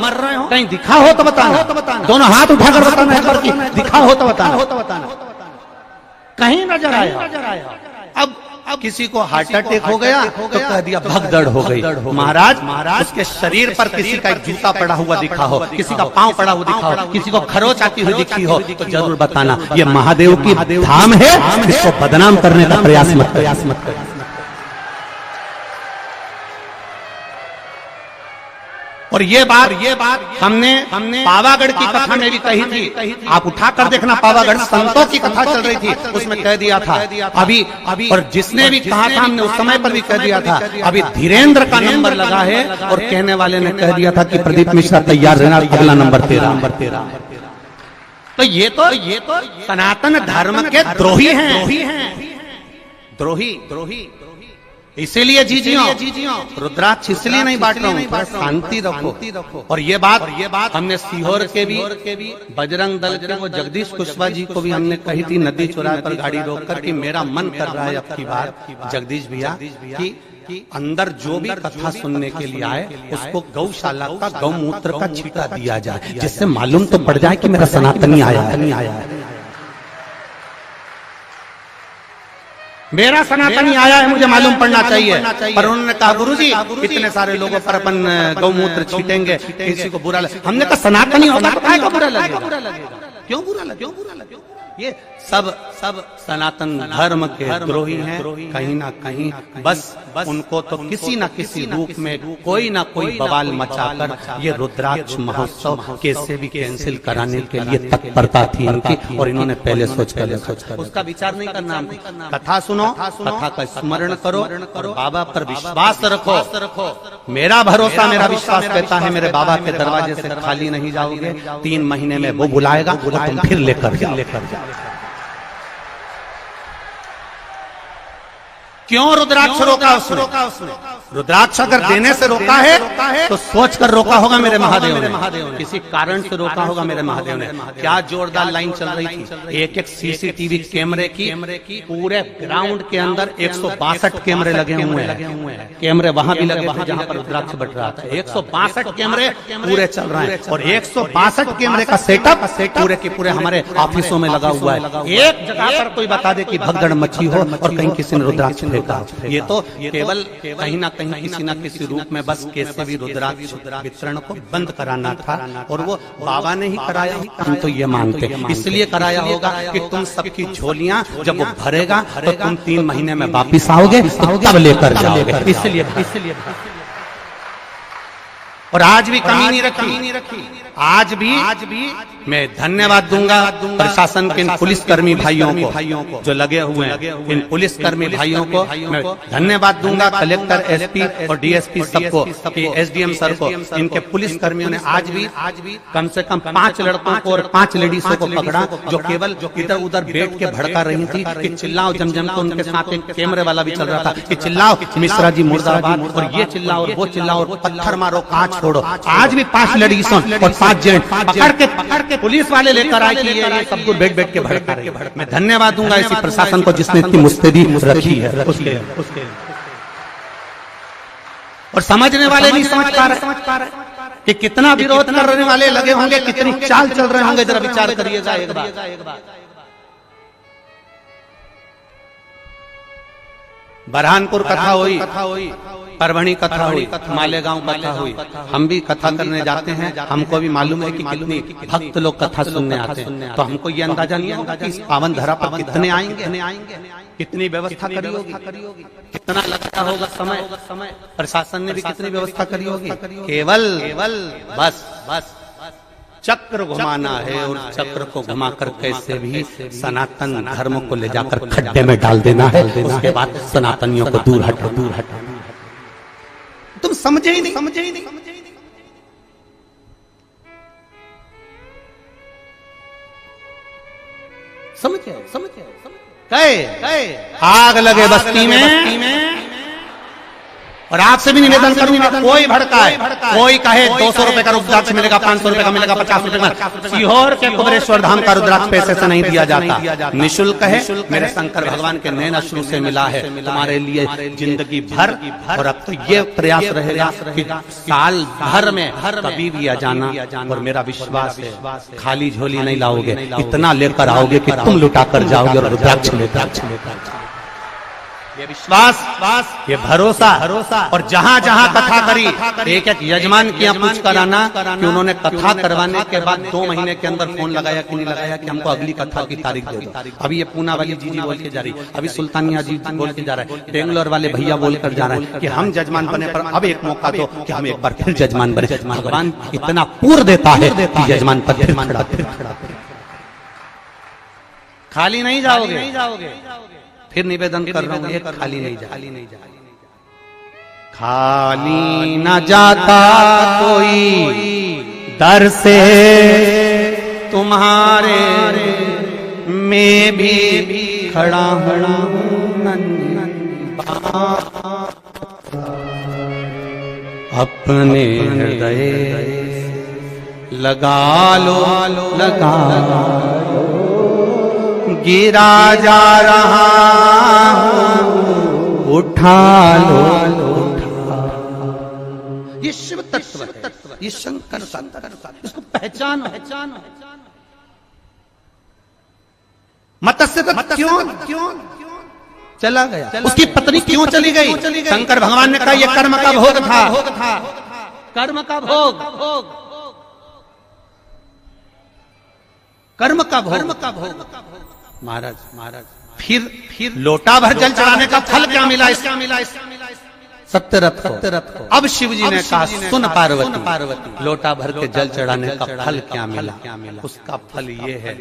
कहीं दिखा हो तो बताना। दोनों हाथ उठाकर बताना है पर कि दिखा हो तो बताना। कहीं नजर आया। अब किसी को हार्ट अटैक हो गया तो कह दिया भगदड़ हो गई। महाराज उसके शरीर पर किसी का एक जूता पड़ा हुआ दिखा हो, किसी का पांव पड़ा हुआ दिखा हो, किसी को खरोच आती हुई दिखी हो तो जरूर बताना। ये महादेव की धाम है, इसको बदनाम करने का प्रयास मत कर। और ये बात हमने पावागढ़ की कथा में भी कही थी। आप उठा कर देखना, पावागढ़ संतों की कथा चल रही थी, उसमें कह दिया था अभी। और जिसने भी कहा था हमने उस समय पर भी कह दिया था अभी धीरेन्द्र का नंबर लगा है और कहने वाले ने कह दिया था कि प्रदीप मिश्रा तैयार रहना, अगला नंबर 13। तो ये तो सनातन धर्म के द्रोही हैं। द्रोही इसीलिए जीजियो रुद्राक्ष इसलिए नहीं बांट रहा हूँ, थोड़ा शांति रखो। और ये बात हमने सीहोर के भी बजरंग दल के वो जगदीश कुशवाहा जी को भी हमने कही थी नदी चौराहे पर गाड़ी रोककर कि मेरा मन कर रहा है अब की बार जगदीश भैया कि अंदर जो भी कथा सुनने के लिए आए उसको गौशाला का गौमूत्र का छींटा दिया जाए, जिससे मालूम तो पड़ जाए कि मेरा सनातनी आया है। मेरा सनातनी आया है, मुझे मालूम पड़ना चाहिए। पर उन्होंने कहा गुरुजी इतने सारे लोगों पर अपन गौमूत्र छीटेंगे, किसी को बुरा लगे। हमने कहा सनातनी होगा तो क्या बुरा लगेगा? क्यों बुरा लगेगा? ये सब सनातन धर्म के द्रोही हैं कहीं ना कहीं। बस उनको तो किसी न किसी रूप में कोई ना कोई बवाल मचाकर ये रुद्राक्ष महोत्सव कैसे भी कैंसिल कराने के लिए तत्परता थी इनकी। और इन्होंने पहले सोचकर उसका विचार नहीं करना। कथा सुनो, कथा का स्मरण करो और बाबा पर विश्वास रखो। मेरा भरोसा, मेरा विश्वास कहता है मेरे बाबा के दरवाजे से खाली नहीं जाओगे। 3 महीने में वो बुलाएगा और तुम फिर लेकर जाओ। क्यों रुद्राक्ष रोका उसने? रुद्राक्ष अगर देने से रोका है तो सोच कर रोका होगा मेरे महादेव ने, किसी कारण से रोका होगा मेरे महादेव ने। क्या जोरदार लाइन चल रही थी। एक सीसीटीवी कैमरे की पूरे ग्राउंड के अंदर 162 कैमरे लगे हुए हैं। कैमरे वहां भी लगे थे जहां पर रुद्राक्ष बट रहा था। 162 कैमरे पूरे चल रहे हैं और 162 कैमरे का सेटअप पूरे के पूरे हमारे ऑफिसों में लगा हुआ है। एक जगह पर कोई बता दे कि भगदड़ मची हो और कहीं किसी ने रुद्राक्ष फेंका, ये तो केवल कहीं ना कहीं किसी न किसी रूप में बस कैसे भी रुद्राक्ष वितरण को बंद कराना था और वो बाबा ने ही कराया। हम तो ये मानते इसलिए कराया होगा कि तुम सबकी झोलियां जब वो भरेगा तो तुम 3 महीने में वापिस आओगे तब लेकर जाओगे, इसलिए। और आज भी कमी नहीं रखी। आज भी मैं धन्यवाद दूंगा प्रशासन के इन पुलिसकर्मी भाइयों को जो लगे हुए हैं। इन पुलिसकर्मी भाइयों को मैं धन्यवाद दूंगा, कलेक्टर, एसपी और डीएसपी सबको, एसडीएम सर को। इनके पुलिसकर्मियों ने आज भी कम से कम 5 लड़कों को और 5 लेडीजों को पकड़ा जो केवल इधर उधर बैठ के भड़का रही थी कि चिल्लाओ जमजम को। उनके साथ एक कैमरे वाला भी चल रहा था कि चिल्लाओ मिश्रा जी मुर्दाबाद, और ये चिल्लाओ और वो चिल्लाओ और पत्थर मारो, कांच छोड़ो। आज भी 5 लेडीजों और 5 जेंट पकड़ के पुलिस वाले लेकर आए कि ये सब दूर बैठ के भड़का रहे। मैं धन्यवाद दूंगा इसी प्रशासन को जिसने इतनी मुस्तैदी रखी है उसके। और समझने वाले नहीं समझ पा रहे कि कितना विरोध करने वाले लगे होंगे, कितनी चाल चल रहे होंगे, जरा विचार करिएगा एक बार। बरहानपुर कथा हुई, परभणी कथा हुई, मालेगांव कथा हुई। हम भी कथा करने जाते हैं, हमको भी मालूम है कि कितनी भक्त लोग कथा सुनने आते हैं। तो हमको ये अंदाजा नहीं होगा कि इस पावन धरा पर कितने आएंगे, कितनी व्यवस्था करी होगी, कितना लगता होगा समय। प्रशासन ने भी कितनी व्यवस्था करी होगी। केवल बस चक्र घुमाना है और चक्र को घुमाकर कैसे भी सनातन धर्म को ले जाकर खड्डे में डाल देना है। उसके बाद सनातनियों को दूर हटाना। तुम समझे ही नहीं। समझे आग लगे बस्ती में। और आपसे भी निवेदन करूंगा, कोई भड़काए, कोई कहे 200 रुपए का रुद्राक्ष मिलेगा, 500 रुपए का मिलेगा, 50 रुपए का। सीहोर के कुबेरेश्वर धाम का रुद्राक्ष पैसे से नहीं दिया जाता, निःशुल्क है। मेरे शंकर भगवान के नैन अश्रु से मिला है तुम्हारे लिए जिंदगी भर। और अब तो ये प्रयास रहेगा कि साल भर में कभी भी आ जाना। और मेरा विश्वास है खाली झोली नहीं लाओगे, इतना लेकर आओगे कि तुम लुटा कर जाओगे और रुद्राक्ष लेकर। ये विश्वास, ये भरोसा। और जहां जहां कथा करी, एक यजमान की पूछ कराना कि उन्होंने कथा करवाने के बाद 2 महीने के अंदर फोन लगाया कि नहीं लगाया कि हमको अगली कथा की तारीख दे दो। अभी ये पूना वाली जीजी बोल के जा रही, अभी सुल्तानिया जी बोल के जा रहा है, बेंगलोर वाले भैया बोलकर जा रहे हैं कि हम जजमान बने पर अब एक मौका दो कि हम एक बार फिर जजमान बने। भगवान इतना पूर्व देता है कि जजमान पर फिर खड़ा। खाली नहीं जाओगे। फिर निवेदन कर रहा हूं, एक खाली नहीं जा। खाली न जाता कोई दर से तुम्हारे, मैं भी खड़ा हूं अपने हृदय लगा लो, गिरा जा रहा हूं, उठा लो। ये शिव तत्व है, ये शंकर तत्व, इसको पहचानो। मत्स्य क्यों चला गया, उसकी पत्नी क्यों चली गई? शंकर भगवान ने कहा यह कर्म का भोग था, कर्म का भोग, कर्म का भोग। महाराज फिर लोटा भर जल चढ़ाने का फल क्या मिला? सत्यरथ को। अब शिव जी ने कहा सुन पार्वती, लोटा भर के जल चढ़ाने का फल क्या मिला? उसका फल ये है,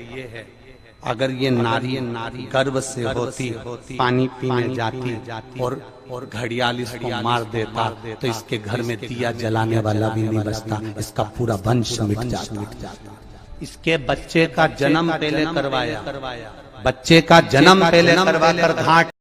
अगर ये नारी गर्भ से होती, पानी पीने जाती और घड़ियाल इसको मार देता तो इसके घर में दिया जलाने वाला भी नहीं बचता, इसका पूरा वंश मिट जाता। इसके बच्चे का जन्म पहले करवाया, बच्चे का जन्म पहले करवाकर घाट